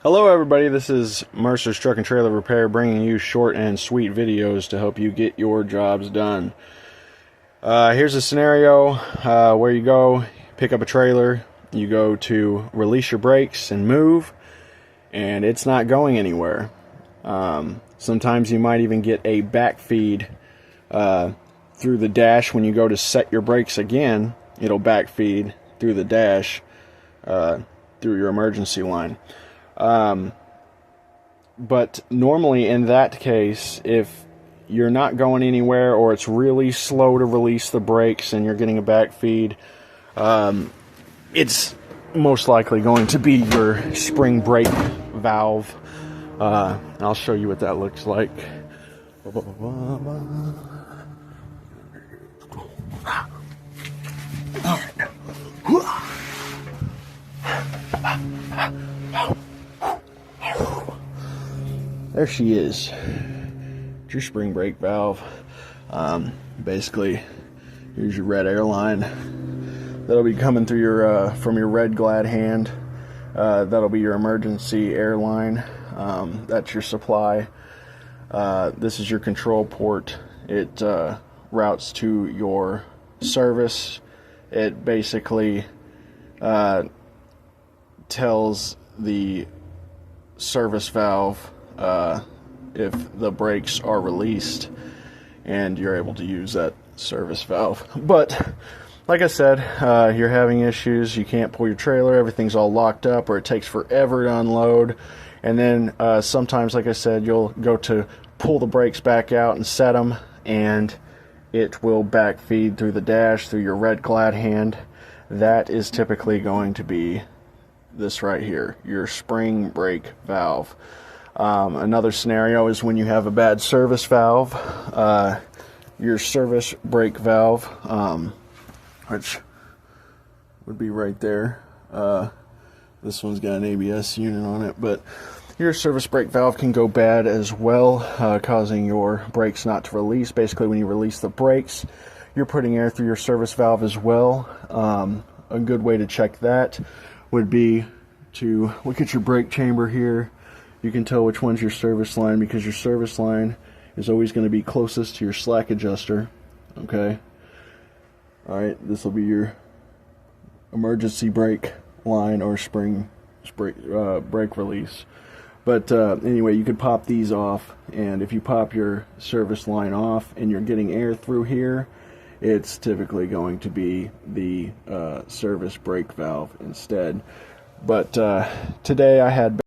Hello everybody, this is Mercer's Truck and Trailer Repair, bringing you short and sweet videos to help you get your jobs done. Here's a scenario where you go pick up a trailer, you go to release your brakes and move, and it's not going anywhere. Sometimes you might even get a back feed through the dash. When you go to set your brakes again, it'll back feed through the dash through your emergency line. But normally in that case, if you're not going anywhere or it's really slow to release the brakes and you're getting a back feed, it's most likely going to be your spring brake valve. I'll show you what that looks like. There she is. It's your spring brake valve. Basically, here's your red air line. That'll be coming through your from your red Glad hand. That'll be your emergency air line. That's your supply. This is your control port. It routes to your service. It basically tells the service valve if the brakes are released, and you're able to use that service valve. But like I said, you're having issues, you can't pull your trailer, everything's all locked up, or it takes forever to unload, and then sometimes, like I said, you'll go to pull the brakes back out and set them, and it will back feed through the dash through your red Glad hand. That is typically going to be this right here, your spring brake valve. Another scenario is when you have a bad service valve, your service brake valve, which would be right there. This one's got an ABS unit on it, but your service brake valve can go bad as well, causing your brakes not to release. Basically, when you release the brakes, you're putting air through your service valve as well. A good way to check that would be to look at your brake chamber here. You can tell which one's your service line, because your service line is always going to be closest to your slack adjuster. Okay. Alright, this will be your emergency brake line or brake release. But anyway, you could pop these off, and if you pop your service line off and you're getting air through here, it's typically going to be the service brake valve instead. But today I had